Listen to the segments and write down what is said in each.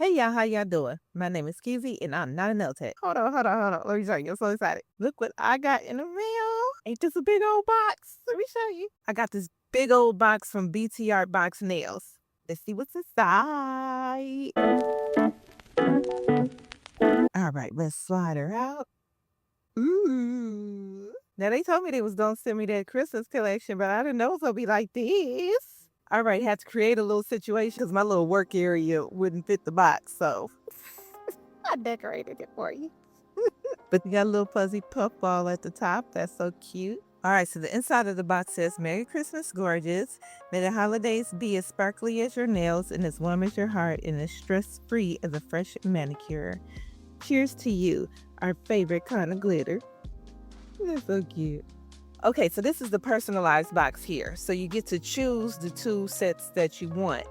Hey y'all, how y'all doing? My name is Kizzy and I'm not a nail tech. Hold on. Let me show you. I'm so excited. Look what I got in the mail. Ain't this a big old box? Let me show you. I got this big old box from BTArtboxnails. Let's see what's inside. All right, let's slide her out. Ooh. Now they told me they was gonna send me that Christmas collection, but I didn't know it was gonna be like this. All right, had to create a little situation because my little work area wouldn't fit the box, so I decorated it for you. But you got a little fuzzy puff ball at the top. That's so cute. All right, so the inside of the box says, Merry Christmas, gorgeous. May the holidays be as sparkly as your nails and as warm as your heart and as stress-free as a fresh manicure. Cheers to you, our favorite kind of glitter. That's so cute. Okay, so this is the personalized box here. So you get to choose the 2 sets that you want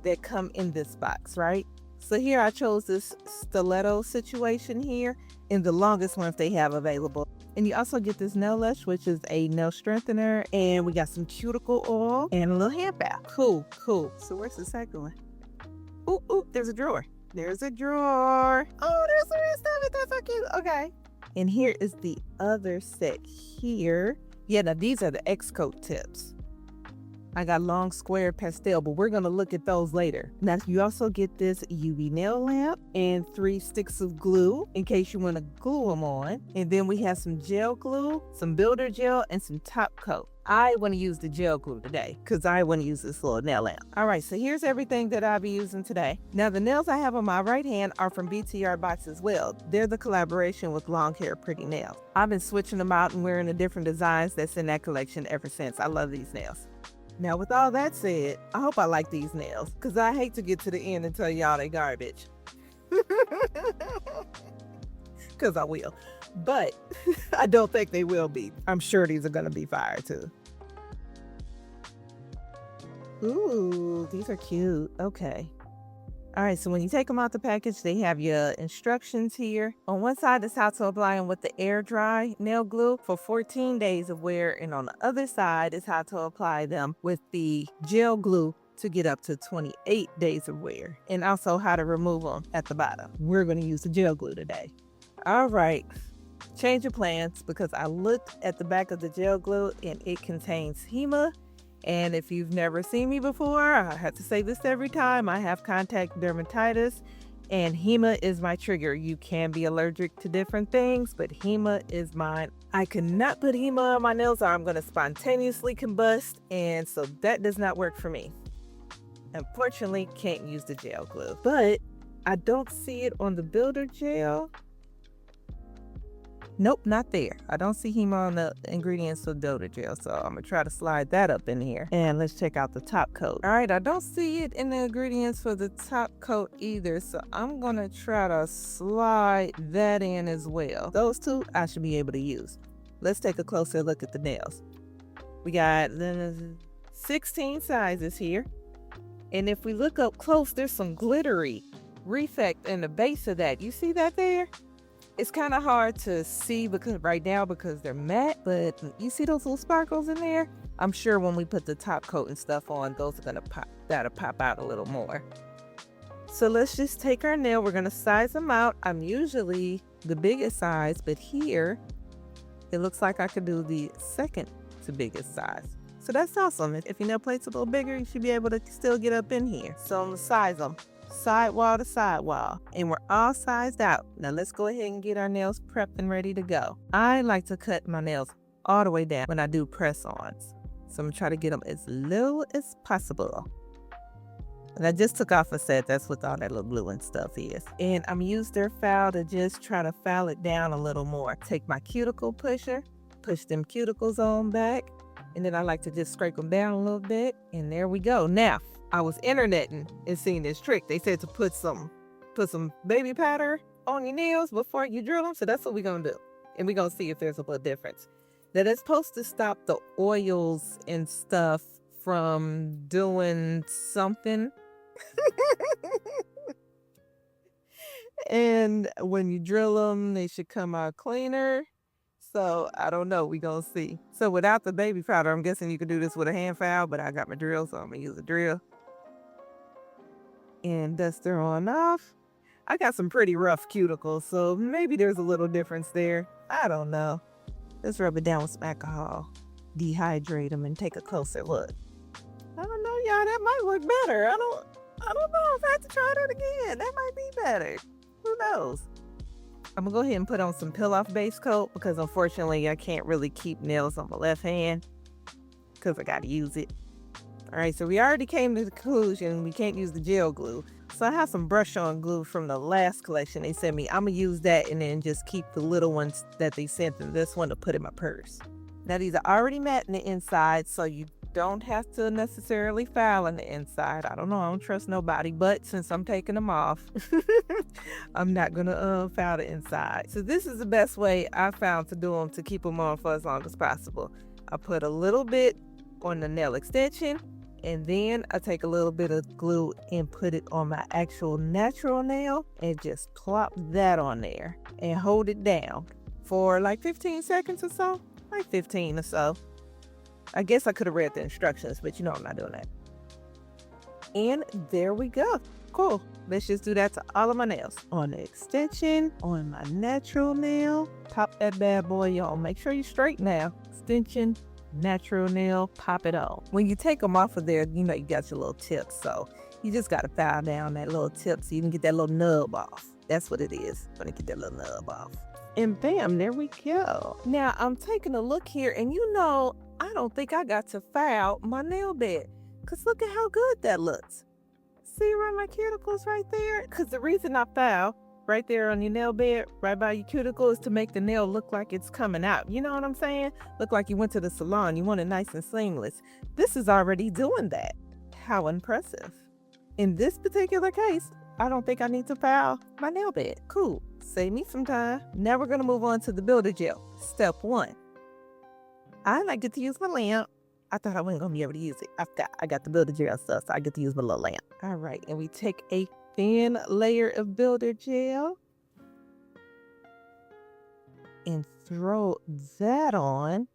that come in this box, right? So here I chose this stiletto situation here in the longest one if they have available. And you also get this nail lush, which is a nail strengthener. And we got some cuticle oil and a little hand bath. Cool. So where's the second one? Ooh, there's a drawer. There's a drawer. Oh, there's some red stuff. That's so cute. Okay. And here is the other set here. Yeah, now these are the X-coat tips. I got long square pastel, but we're gonna look at those later. Now you also get this UV nail lamp and 3 sticks of glue in case you wanna glue them on. And then we have some gel glue, some builder gel, and some top coat. I wanna use the gel glue today because I wanna use this little nail lamp. All right, so here's everything that I'll be using today. Now the nails I have on my right hand are from BTArtBox as well. They're the collaboration with Long Hair Pretty Nails. I've been switching them out and wearing the different designs that's in that collection ever since. I love these nails. Now, with all that said, I hope I like these nails, because I hate to get to the end and tell y'all they garbage. Because I will. But I don't think they will be. I'm sure these are going to be fire, too. Ooh, these are cute. Okay. All right, so when you take them out the package, they have your instructions here. On one side is how to apply them with the air dry nail glue for 14 days of wear. And on the other side is how to apply them with the gel glue to get up to 28 days of wear. And also how to remove them at the bottom. We're going to use the gel glue today. All right, change your plans because I looked at the back of the gel glue and it contains HEMA. And if you've never seen me before, I have to say this every time, I have contact dermatitis and HEMA is my trigger. You can be allergic to different things, but HEMA is mine. I cannot put HEMA on my nails or I'm going to spontaneously combust, and so that does not work for me. Unfortunately, can't use the gel glue, but I don't see it on the builder gel. Nope, not there. I don't see HEMA on the ingredients of builder gel, so I'm gonna try to slide that up in here. And let's check out the top coat. All right, I don't see it in the ingredients for the top coat either, so I'm gonna try to slide that in as well. Those 2 I should be able to use. Let's take a closer look at the nails. We got 16 sizes here. And if we look up close, there's some glittery effect in the base of that. You see that there? It's kind of hard to see because right now because they're matte, but you see those little sparkles in there? I'm sure when we put the top coat and stuff on, those are gonna pop, that'll pop out a little more. So let's just take our nail, we're gonna size them out. I'm usually the biggest size, but here, it looks like I could do the second to biggest size. So that's awesome. If your nail plate's a little bigger, you should be able to still get up in here. So I'm gonna size them. Sidewall to sidewall, and we're all sized out. Now let's go ahead and get our nails prepped and ready to go. I like to cut my nails all the way down when I do press-ons, so I'm gonna try to get them as low as possible. And I just took off a set. That's what all that little glue and stuff is. And I'm gonna use their file to just try to file it down a little more. Take my cuticle pusher, push them cuticles on back, and then I like to just scrape them down a little bit, and there we go. Now, I was interneting and seeing this trick. They said to put some baby powder on your nails before you drill them. So that's what we're going to do. And we're going to see if there's a little difference. Now that's supposed to stop the oils and stuff from doing something. And when you drill them, they should come out cleaner. So I don't know. We're going to see. So without the baby powder, I'm guessing you could do this with a hand file, but I got my drill, so I'm going to use a drill. and dust her on off. I got some pretty rough cuticles, so maybe there's a little difference there. I don't know. Let's rub it down with some alcohol, dehydrate them, and take a closer look. I don't know, y'all. That might look better. I don't know if I have to try that again. That might be better. Who knows? I'm gonna go ahead and put on some peel-off base coat because unfortunately I can't really keep nails on my left hand because I gotta use it. All right, so we already came to the conclusion we can't use the gel glue. So I have some brush-on glue from the last collection they sent me. I'm gonna use that and then just keep the little ones that they sent in this one to put in my purse. Now these are already matte in the inside, so you don't have to necessarily file in the inside. I don't know, I don't trust nobody, but since I'm taking them off, I'm not gonna file the inside. So this is the best way I found to do them to keep them on for as long as possible. I put a little bit on the nail extension, and then I take a little bit of glue and put it on my actual natural nail and just plop that on there and hold it down for like 15 seconds or so, like 15 or so. I guess I could have read the instructions, but you know I'm not doing that. And there we go. Cool. Let's just do that to all of my nails. On the extension, on my natural nail, pop that bad boy on. Make sure you straight now. Extension, natural nail, pop it on. When you take them off of there, you know you got your little tips, so you just got to file down that little tip so you can get that little nub off. That's what it is. Gonna get that little nub off. And bam, there we go. Now I'm taking a look here, and you know, I don't think I got to file my nail bed, because look at how good that looks. See around my cuticles right there? Because the reason I file right there on your nail bed, right by your cuticle, is to make the nail look like it's coming out. You know what I'm saying? Look like you went to the salon. You want it nice and seamless. This is already doing that. How impressive. In this particular case, I don't think I need to file my nail bed. Cool. Save me some time. Now we're going to move on to the builder gel. Step 1. I like to use my lamp. I thought I wasn't going to be able to use it. I got the builder gel stuff, so I get to use my little lamp. All right, and we take a thin layer of builder gel and throw that on.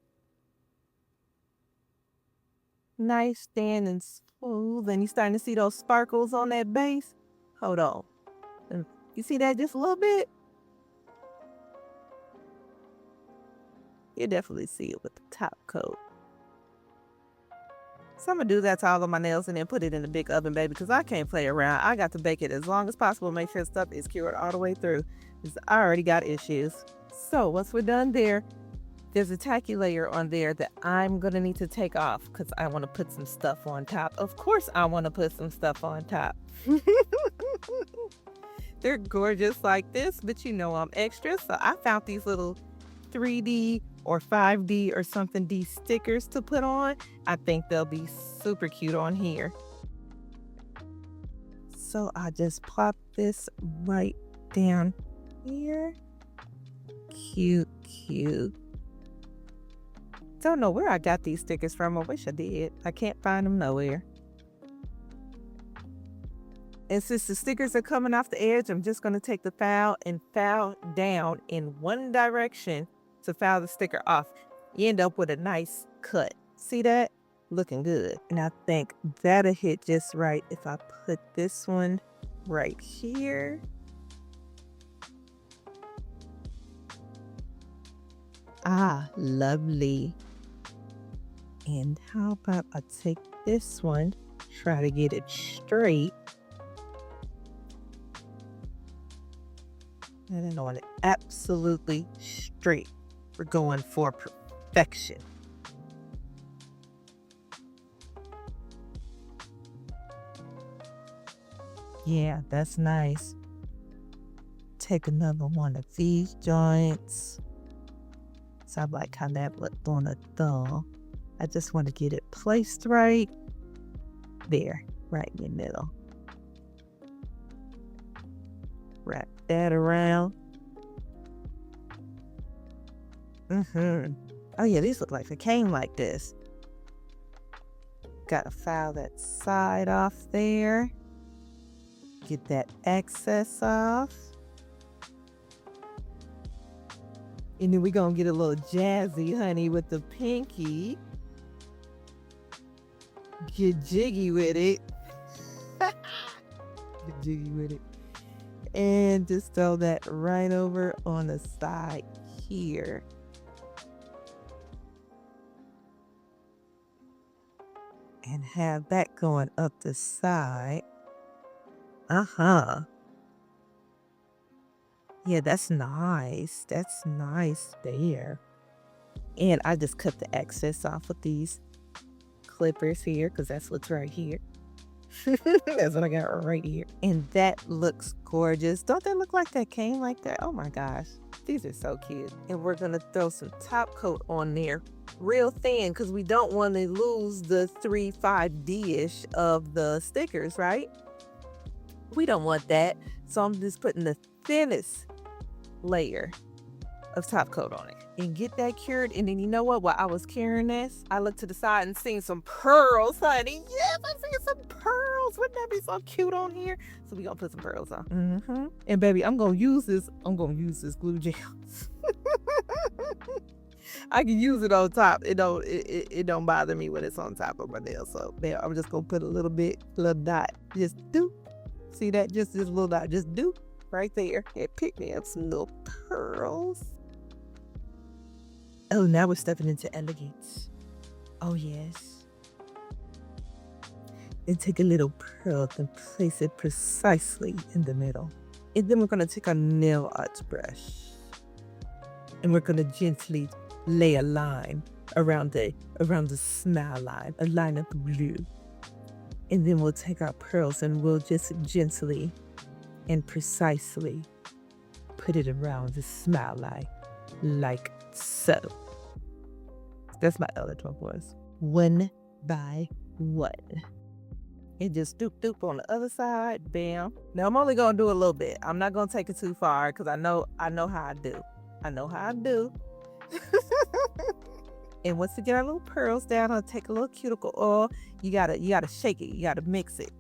Nice, thin, and smooth. And you're starting to see those sparkles on that base. Hold on. You see that just a little bit? You definitely see it with the top coat. So I'm going to do that to all of my nails and then put it in the big oven, baby, because I can't play around. I got to bake it as long as possible, make sure stuff is cured all the way through, because I already got issues. So once we're done there, there's a tacky layer on there that I'm going to need to take off because I want to put some stuff on top. Of course I want to put some stuff on top. They're gorgeous like this, but you know I'm extra, so I found these little 3D or 5D or something D stickers to put on. I think they'll be super cute on here. So I just plop this right down here. Cute, cute. Don't know where I got these stickers from. I wish I did. I can't find them nowhere. And since the stickers are coming off the edge, I'm just going to take the file and file down in one direction to file the sticker off. You end up with a nice cut. See that? Looking good. And I think that'll hit just right if I put this one right here. Ah, lovely. And how about I take this one, try to get it straight. And then on it absolutely straight. We're going for perfection. Yeah, that's nice. Take another one of these joints. So I like how that looked on a thumb. I just want to get it placed right there, right in the middle. Wrap that around. Oh yeah, these look like they came like this. Gotta file that side off there. Get that excess off. And then we're gonna get a little jazzy, honey, with the pinky. Get jiggy with it. jiggy with it. And just throw that right over on the side here. And have that going up the side. Yeah, that's nice. That's nice there. And I just cut the excess off with these clippers here because that's what's right here. That's what I got right here. And that looks gorgeous. Don't they look like that came like that? Oh my gosh. These are so cute. And we're going to throw some top coat on there real thin because we don't want to lose the 3-5D-ish of the stickers, right? We don't want that. So I'm just putting the thinnest layer of top coat on it and get that cured. And then you know what? While I was curing this, I looked to the side and seen some pearls, honey. Yes, I seen some pearls. Wouldn't that be so cute on here? So we gonna put some pearls on. And baby, I'm gonna use this glue gel. I can use it on top. It don't bother me when it's on top of my nail. So there, I'm just gonna put a little dot. Just do. See that? Just this little dot. Just do right there. And pick me up some little pearls. Oh, now we're stepping into elegance. Oh yes. And take a little pearl and place it precisely in the middle. And then we're gonna take our nail art brush and we're gonna gently lay a line around the smile line, a line of blue. And then we'll take our pearls and we'll just gently and precisely put it around the smile line, like so. That's my eligible voice. One by one. And just doop on the other side, bam. Now I'm only gonna do a little bit. I'm not gonna take it too far because I know how I do. I know how I do. And once you get our little pearls down, I'll take a little cuticle oil. You gotta shake it. You gotta mix it.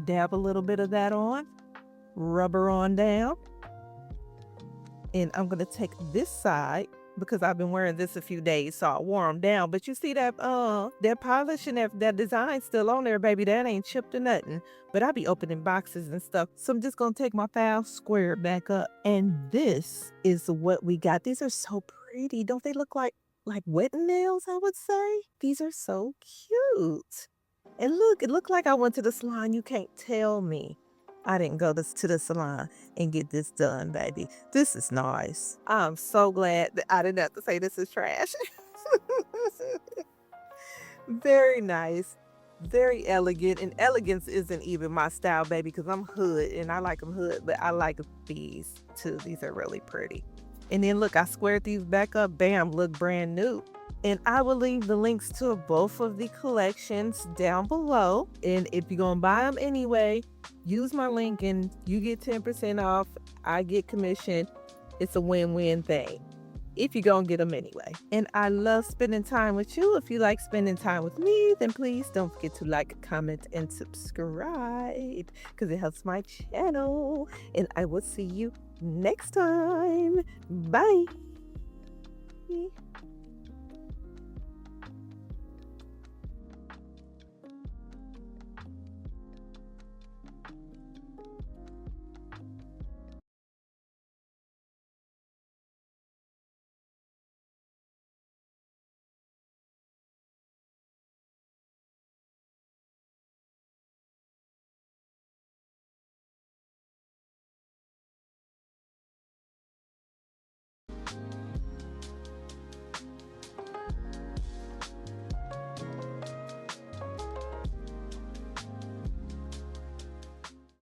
Dab a little bit of that on. Rub her on down. And I'm gonna take this side because I've been wearing this a few days, so I wore them down. But you see that polish and that design still on there, baby. That ain't chipped or nothing. But I be opening boxes and stuff. So I'm just gonna take my file, square it back up. And this is what we got. These are so pretty. Don't they look like wet nails, I would say? These are so cute. And look, it looked like I went to the salon. You can't tell me I didn't go to the salon and get this done, baby. This is nice. I'm so glad that I didn't have to say this is trash. Very nice. Very elegant. And elegance isn't even my style, baby, because I'm hood and I like them hood, but I like these too. These are really pretty. And then look, I squared these back up. Bam, look brand new. And I will leave the links to both of the collections down below. And if you're going to buy them anyway, use my link and you get 10% off. I get commission. It's a win-win thing if you're going to get them anyway. And I love spending time with you. If you like spending time with me, then please don't forget to like, comment, and subscribe because it helps my channel. And I will see you next time. Bye.